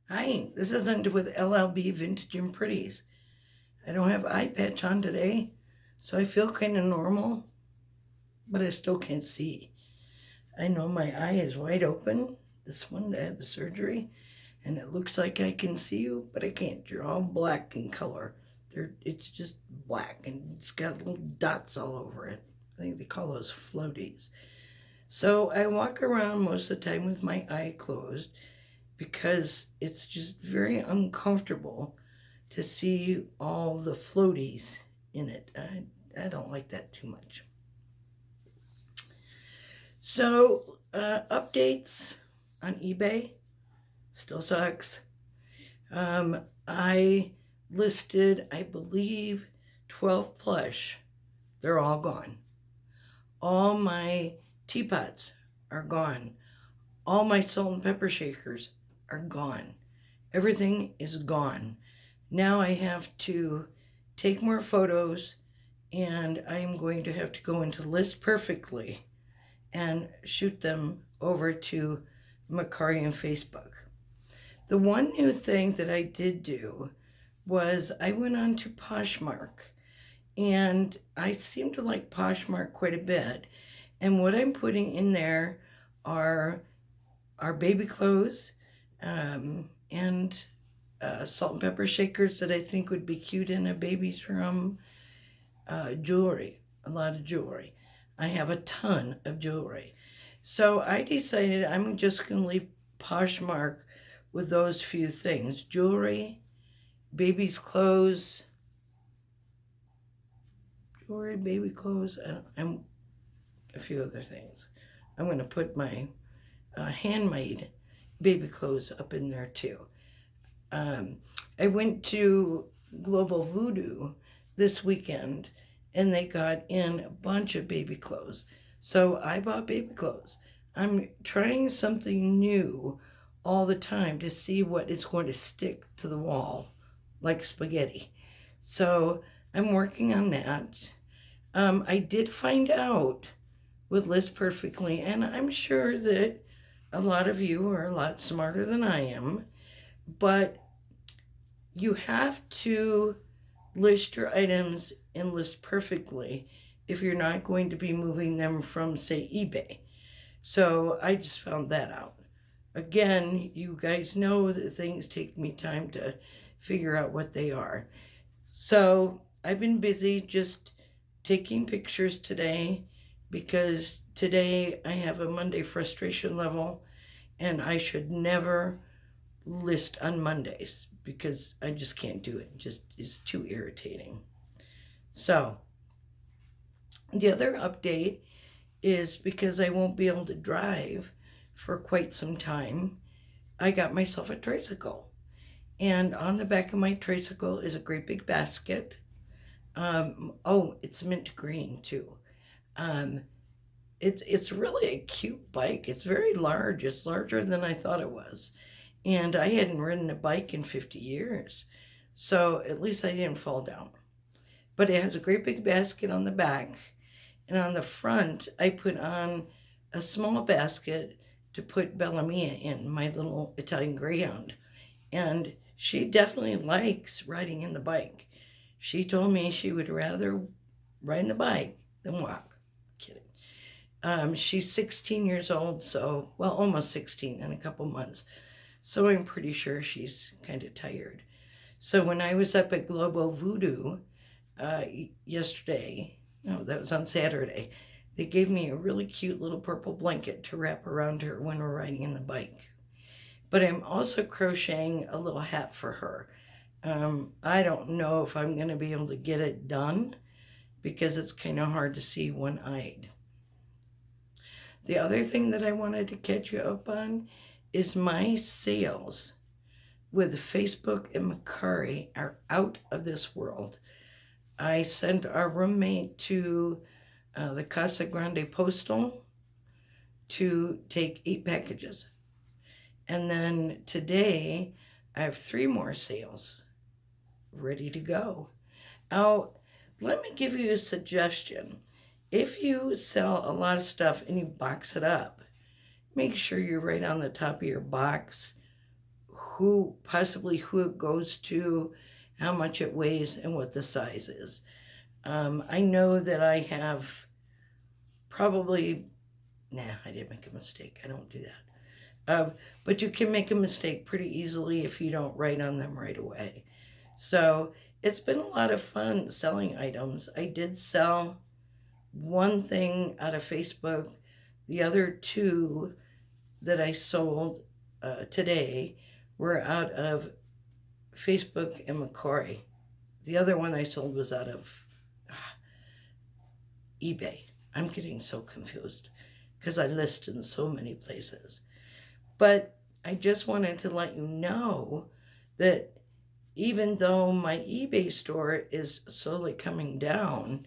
Hi, this isn't with LLB Vintage and Pretties. I don't have eye patch on today, so I feel kind of normal, but I still can't see. I know my eye is wide open, this one that had the surgery, and it looks like I can see you, but I can't. You're all black in color. It's just black, and it's got little dots all over it. I think they call those floaties. So I walk around most of the time with my eye closed because it's just very uncomfortable to see all the floaties in it. I don't like that too much. So, updates on eBay still sucks. I listed, I believe, 12 plush. They're all gone. All my teapots are gone. All my salt and pepper shakers are gone. Everything is gone. Now I have to take more photos, and I'm going to have to go into List Perfectly and shoot them over to Mercari and Facebook. The one new thing that I did do was I went on to Poshmark, and I seem to like Poshmark quite a bit. And what I'm putting in there are baby clothes, and salt and pepper shakers that I think would be cute in a baby's room, jewelry, a lot of jewelry. I have a ton of jewelry. So I decided I'm just going to leave Poshmark with those few things: jewelry, baby's clothes, jewelry, baby clothes, and a few other things. I'm going to put my handmade baby clothes up in there too. I went to Global Voodoo this weekend, and they got in a bunch of baby clothes. So I bought baby clothes. I'm trying something new all the time to see what is going to stick to the wall like spaghetti. So I'm working on that. I did find out with List Perfectly, and I'm sure that a lot of you are a lot smarter than I am, but you have to list your items in List Perfectly if you're not going to be moving them from, say, eBay. So I just found that out. Again, you guys know that things take me time to figure out what they are. So I've been busy just taking pictures today because today I have a Monday frustration level, and I should never list on Mondays because I just can't do it. It just is too irritating. So, the other update is because I won't be able to drive for quite some time, I got myself a tricycle. And on the back of my tricycle is a great big basket. Oh, it's mint green too. Um, it's really a cute bike. It's very large. It's larger than I thought it was. And I hadn't ridden a bike in 50 years. So at least I didn't fall down. But it has a great big basket on the back. And on the front, I put on a small basket to put Bellamia in, my little Italian Greyhound. And she definitely likes riding in the bike. She told me she would rather ride in the bike than walk. Kidding. She's 16 years old, so, well, almost 16 in a couple months. So I'm pretty sure she's kind of tired. So when I was up at Global Voodoo yesterday, no, that was on Saturday, they gave me a really cute little purple blanket to wrap around her when we're riding in the bike. But I'm also crocheting a little hat for her. I don't know if I'm going to be able to get it done because it's kind of hard to see one-eyed. The other thing that I wanted to catch you up on is my sales with Facebook and Mercari are out of this world. I sent our roommate to the Casa Grande Postal to take 8 packages. And then today, I have 3 more sales ready to go. Now, let me give you a suggestion. If you sell a lot of stuff and you box it up, make sure you're right on the top of your box possibly who it goes to, how much it weighs, and what the size is. I know that I have probably, I didn't make a mistake. I don't do that. But you can make a mistake pretty easily if you don't write on them right away. So it's been a lot of fun selling items. I did sell one thing out of Facebook. The other two that I sold today were out of Facebook and Mercari. The other one I sold was out of eBay. I'm getting so confused because I list in so many places. But I just wanted to let you know that even though my eBay store is slowly coming down,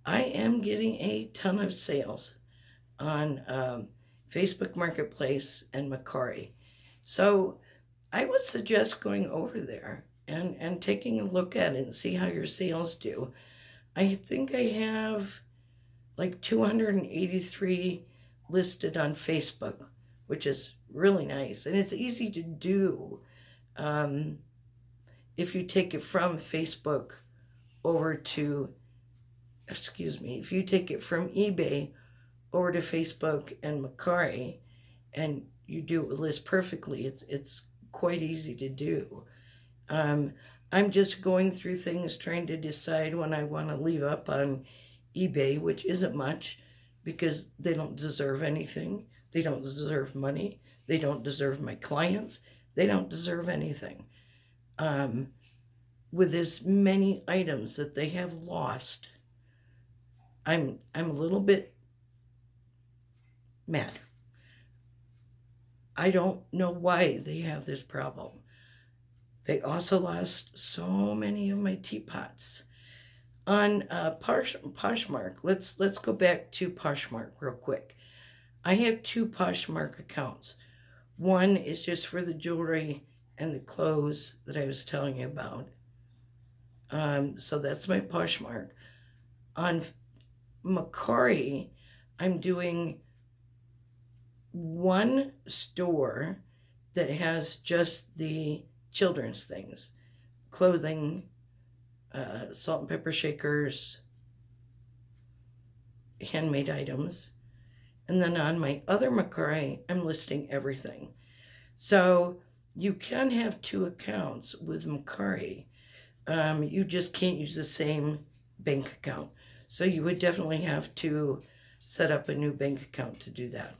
I am getting a ton of sales on Facebook Marketplace and Mercari. So I would suggest going over there and taking a look at it and see how your sales do. I think I have like 283 listed on Facebook, which is really nice. And it's easy to do if you take it from Facebook over to, if you take it from eBay over to Facebook and Mercari and you do a list perfectly, it's quite easy to do. I'm just going through things, trying to decide when I want to leave up on eBay, which isn't much because they don't deserve anything. They don't deserve money. They don't deserve my clients. They don't deserve anything. With as many items that they have lost, I'm a little bit mad. I don't know why they have this problem. They also lost so many of my teapots. On Poshmark, let's go back to Poshmark real quick. I have two Poshmark accounts. One is just for the jewelry and the clothes that I was telling you about. So that's my Poshmark. On Mercari, I'm doing one store that has just the children's things, clothing, salt and pepper shakers, handmade items. And then on my other Mercari, I'm listing everything. So you can have two accounts with Mercari. You just can't use the same bank account. So you would definitely have to set up a new bank account to do that.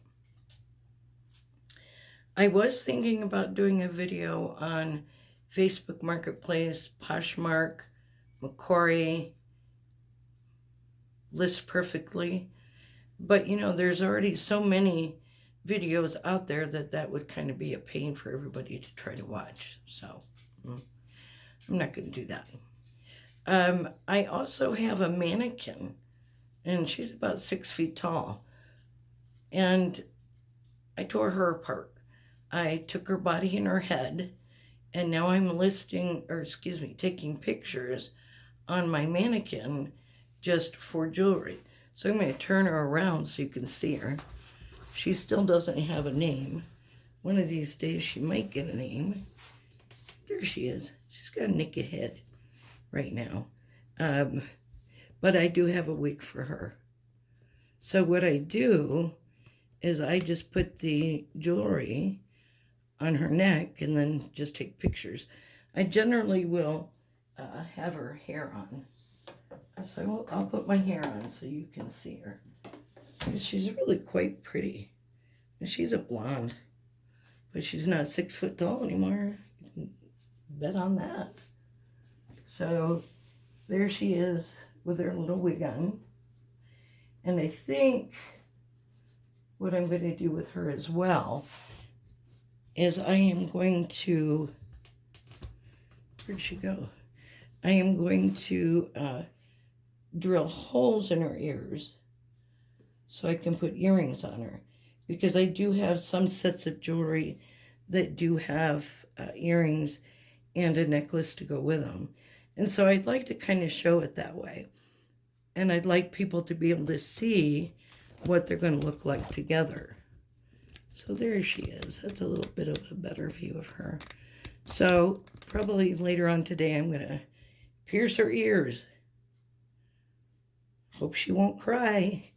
I was thinking about doing a video on Facebook Marketplace, Poshmark, Mercari, list perfectly. But, there's already so many videos out there that would kind of be a pain for everybody to try to watch. So, I'm not going to do that. I also have a mannequin, and she's about 6 feet tall. And I tore her apart. I took her body and her head, and now I'm taking pictures on my mannequin just for jewelry. So I'm going to turn her around so you can see her. She still doesn't have a name. One of these days she might get a name. There she is. She's got a naked head right now. But I do have a wig for her. So what I do is I just put the jewelry on her neck and then just take pictures. I generally will have her hair on. So I'll put my hair on so you can see her. She's really quite pretty. And she's a blonde. But she's not 6 foot tall anymore. You can bet on that. So there she is with her little wig on. And I think what I'm going to do with her as well is I am going to, where'd she go? I am going to drill holes in her ears so I can put earrings on her, because I do have some sets of jewelry that do have earrings and a necklace to go with them. And so I'd like to kind of show it that way. And I'd like people to be able to see what they're going to look like together. So there she is. That's a little bit of a better view of her. So probably later on today, I'm going to pierce her ears. Hope she won't cry.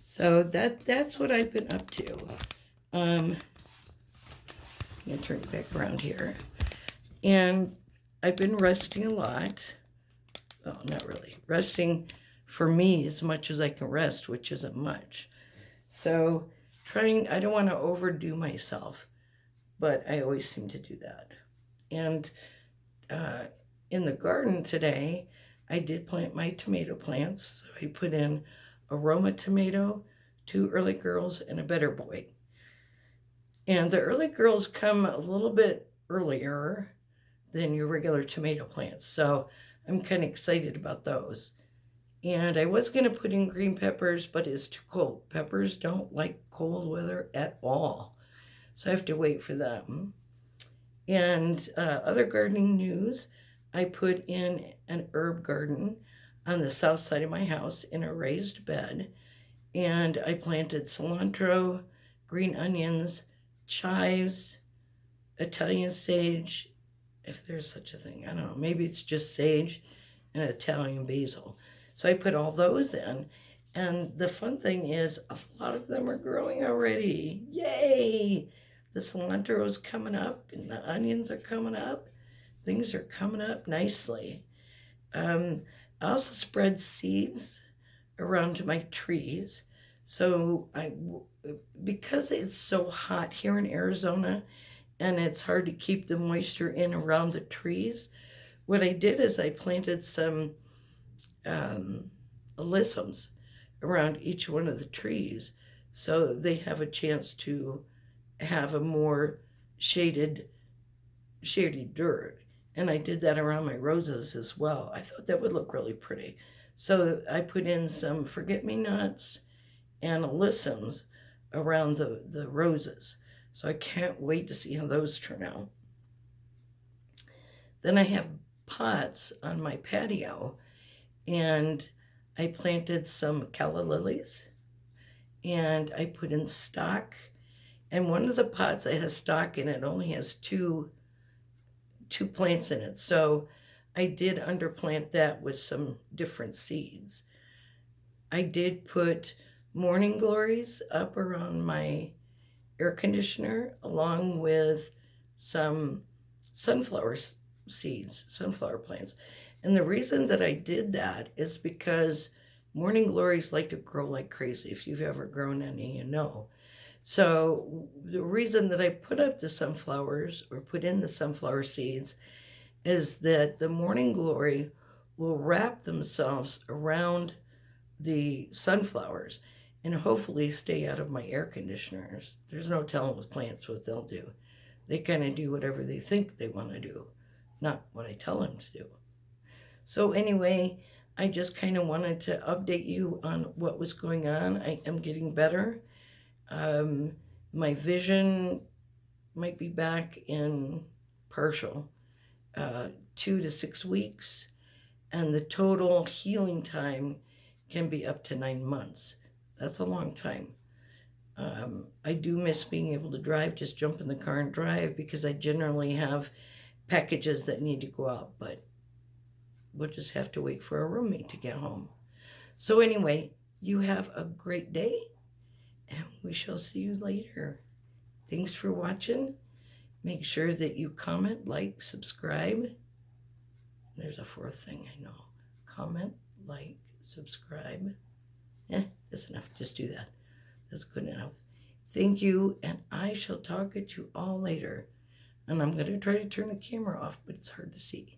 So that's what I've been up to. I'm going to turn it back around here. And I've been resting a lot. Well, not really. Resting for me as much as I can rest, which isn't much. So I don't want to overdo myself, but I always seem to do that. And in the garden today, I did plant my tomato plants. So I put in a Roma tomato, 2 early girls, and a better boy. And the early girls come a little bit earlier than your regular tomato plants. So I'm kind of excited about those. And I was going to put in green peppers, but it's too cold. Peppers don't like cold weather at all. So I have to wait for them. And other gardening news, I put in an herb garden on the south side of my house in a raised bed. And I planted cilantro, green onions, chives, Italian sage, if there's such a thing. I don't know. Maybe it's just sage and Italian basil. So I put all those in. And the fun thing is a lot of them are growing already. Yay! The cilantro is coming up and the onions are coming up. Things are coming up nicely. I also spread seeds around my trees. So because it's so hot here in Arizona and it's hard to keep the moisture in around the trees, what I did is I planted some alyssums around each one of the trees so they have a chance to have a more shady dirt. And I did that around my roses as well. I thought that would look really pretty. So I put in some forget-me-nots and alyssums around the roses. So I can't wait to see how those turn out. Then I have pots on my patio, and I planted some calla lilies, and I put in stock. And one of the pots that has stock in it only has two plants in it. So I did underplant that with some different seeds. I did put morning glories up around my air conditioner along with some sunflower seeds, sunflower plants. And the reason that I did that is because morning glories like to grow like crazy. If you've ever grown any, you know. So the reason that I put up the sunflowers or put in the sunflower seeds is that the morning glory will wrap themselves around the sunflowers and hopefully stay out of my air conditioners. There's no telling with plants what they'll do. They kind of do whatever they think they want to do, not what I tell them to do. So anyway, I just kind of wanted to update you on what was going on. I am getting better. My vision might be back in partial, 2 to 6 weeks, and the total healing time can be up to 9 months. That's a long time. I do miss being able to drive, just jump in the car and drive, because I generally have packages that need to go out, but we'll just have to wait for a roommate to get home. So anyway, you have a great day, and we shall see you later. Thanks for watching. Make sure that you comment, like, subscribe. There's a fourth thing I know. Comment, like, subscribe. That's enough. Just do that. That's good enough. Thank you, and I shall talk at you all later. And I'm going to try to turn the camera off, but it's hard to see.